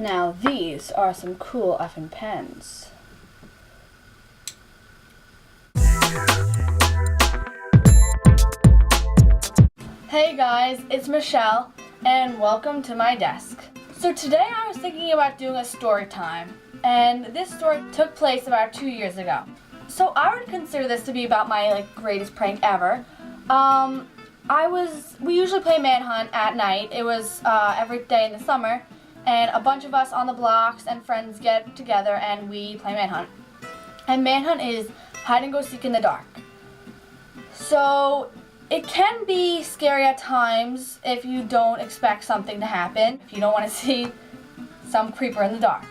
Now these are some cool effing pens. Hey guys, it's Michelle, and welcome to my desk. So today I was thinking about doing a story time, and this story took place about 2 years ago. So I would consider this to be about my greatest prank ever. We usually play Manhunt at night. It was every day in the summer, and a bunch of us on the blocks and friends get together and we play Manhunt. And Manhunt is hide and go seek in the dark. So it can be scary at times if you don't expect something to happen, if you don't want to see some creeper in the dark.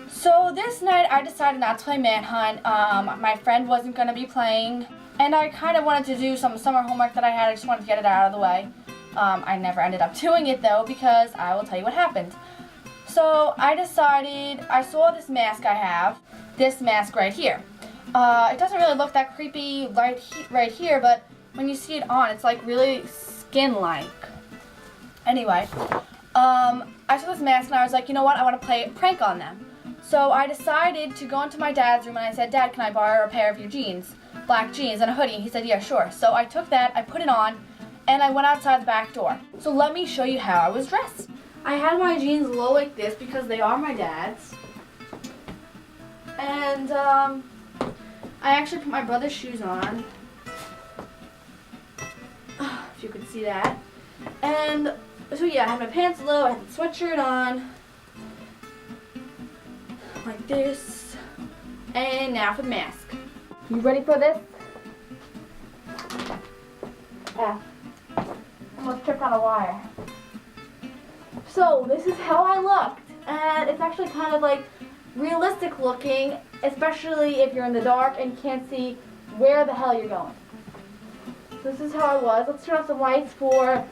So this night I decided not to play Manhunt. My friend wasn't going to be playing, and I kind of wanted to do some summer homework that I had. I just wanted to get it out of the way. I never ended up doing it though, because I will tell you what happened. So I decided, I saw this mask I have, this mask right here. It doesn't really look that creepy right here, but when you see it on, it's like really skin-like. Anyway, I saw this mask and I was like, you know what, I want to play a prank on them. So I decided to go into my dad's room and I said, Dad, can I borrow a pair of your jeans? Black jeans and a hoodie. And he said, yeah, sure. So I took that, I put it on, and I went outside the back door. So let me show you how I was dressed. I had my jeans low like this because they are my dad's. And I actually put my brother's shoes on. If you could see that. And so yeah, I had my pants low, I had the sweatshirt on. Like this. And now for the mask. You ready for this? Almost tripped on a wire. So this is how I looked, and it's actually kind of like realistic looking, especially if you're in the dark and you can't see where the hell you're going. This is how I was. Let's turn off the lights for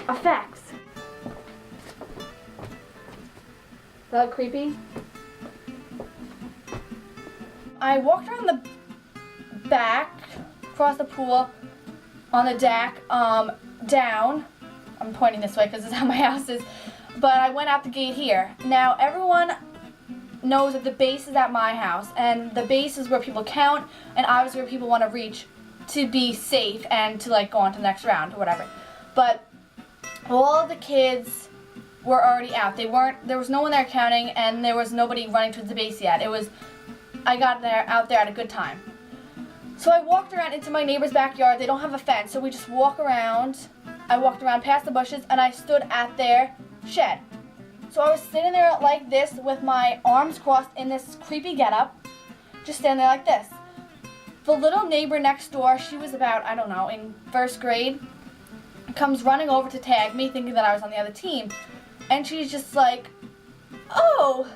effects. Does that look creepy? I walked around the back, across the pool, on the deck, down. I'm pointing this way because this is how my house is. But I went out the gate here. Now everyone knows that the base is at my house, and the base is where people count, and obviously where people want to reach to be safe and to go on to the next round or whatever. But all of the kids were already out. There was no one there counting, and there was nobody running towards the base yet. I got out there at a good time. So I walked around into my neighbor's backyard. They don't have a fence, so we just walk around. I walked around past the bushes and I stood at their shed. So I was sitting there like this with my arms crossed in this creepy getup, just standing there like this. The little neighbor next door, she was about, I don't know, in first grade, comes running over to tag me, thinking that I was on the other team. And she's just like, oh!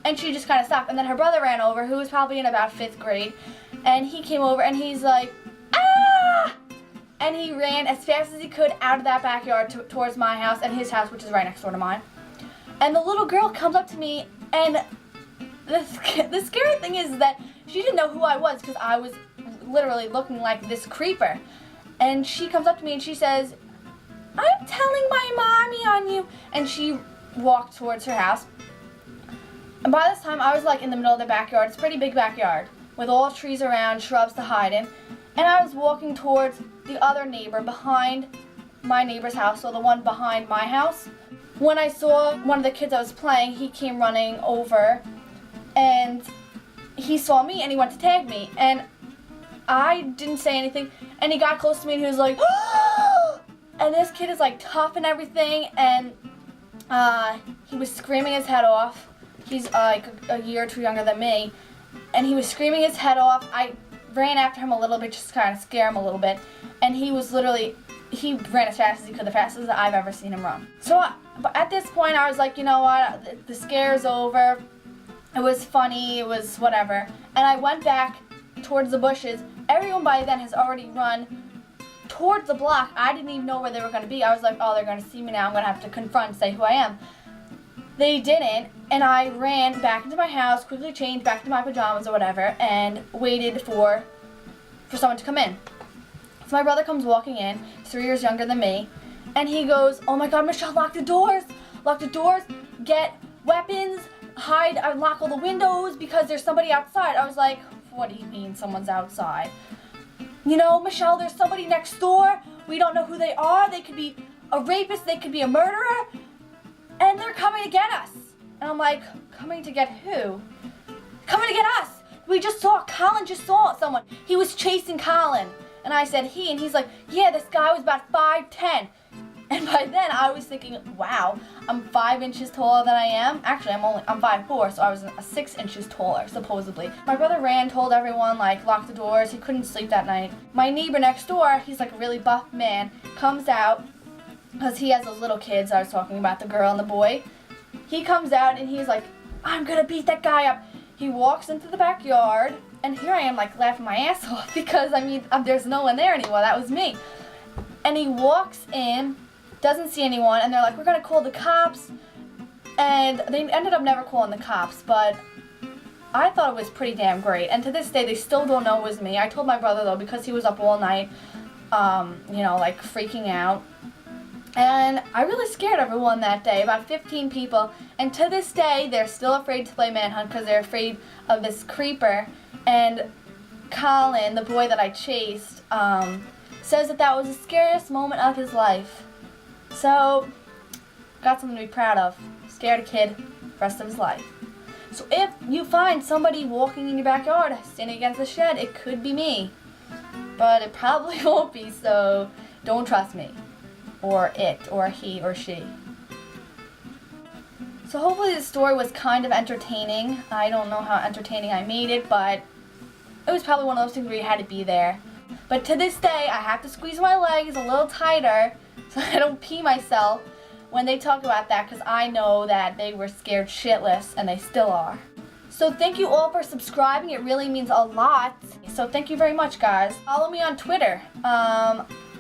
And she just kind of stopped. And then her brother ran over, who was probably in about 5th grade, and he came over and he's like, ah! And he ran as fast as he could out of that backyard towards my house and his house, which is right next door to mine. And the little girl comes up to me, and the scary thing is that she didn't know who I was because I was literally looking like this creeper. And she comes up to me and she says, I'm telling my mommy on you. And she walked towards her house. And by this time, I was in the middle of the backyard. It's a pretty big backyard with all trees around, shrubs to hide in. And I was walking towards the other neighbor behind my neighbor's house, so the one behind my house. When I saw one of the kids I was playing, he came running over and he saw me and he went to tag me. And I didn't say anything, and he got close to me and he was like, oh! And this kid is tough and everything, and he was screaming his head off. He's a year or two younger than me, and he was screaming his head off. I ran after him a little bit, just to kind of scare him a little bit, and he ran as fast as he could, the fastest I've ever seen him run. So but at this point I was like, you know what, the scare's over. It was funny, it was whatever. And I went back towards the bushes. Everyone by then has already run towards the block. I didn't even know where they were going to be. I was like, oh, they're going to see me now. I'm going to have to confront, say who I am. They didn't, and I ran back into my house, quickly changed back to my pajamas or whatever, and waited for someone to come in. So my brother comes walking in, he's 3 years younger than me, and he goes, oh my God, Michelle, lock the doors, get weapons, hide, unlock all the windows because there's somebody outside. I was like, what do you mean someone's outside? You know, Michelle, there's somebody next door. We don't know who they are. They could be a rapist. They could be a murderer. And they're coming to get us. And I'm like, coming to get who? Coming to get us. We just saw, Colin just saw someone. He was chasing Colin. And I said he, and he's like, yeah, this guy was about 5'10". And by then I was thinking, wow, I'm 5 inches taller than I am. Actually, I'm 5'4", so I was 6 inches taller, supposedly. My brother ran, told everyone, like, lock the doors. He couldn't sleep that night. My neighbor next door, he's like a really buff man, comes out, because he has those little kids I was talking about, the girl and the boy. He comes out and he's like, I'm gonna beat that guy up. He walks into the backyard, and here I am, like, laughing my ass off because, I mean, there's no one there anymore. That was me. And he walks in, doesn't see anyone, and they're like, we're gonna call the cops. And they ended up never calling the cops, but I thought it was pretty damn great. And to this day, they still don't know it was me. I told my brother, though, because he was up all night, you know, like, freaking out. And I really scared everyone that day, about 15 people. And to this day, they're still afraid to play manhunt because they're afraid of this creeper. And Colin, the boy that I chased, says that that was the scariest moment of his life. So, got something to be proud of. Scared a kid the rest of his life. So if you find somebody walking in your backyard, standing against the shed, it could be me. But it probably won't be, so don't trust me. Or it, or he, or she. So hopefully this story was kind of entertaining. I don't know how entertaining I made it, but it was probably one of those things where you had to be there. But to this day, I have to squeeze my legs a little tighter so I don't pee myself when they talk about that, because I know that they were scared shitless, and they still are. So thank you all for subscribing. It really means a lot. So thank you very much, guys. Follow me on Twitter,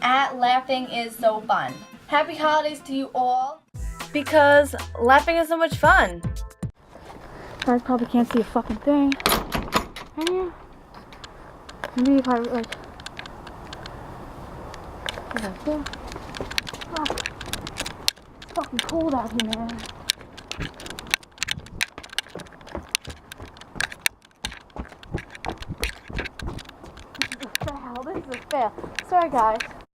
at LAUGHINGisSoFun. Happy holidays to you all, because laughing is so much fun. You guys probably can't see a fucking thing. Can you? Maybe if I, like... Okay. Oh, it's fucking cold out here, man. This is a fail. Sorry, guys.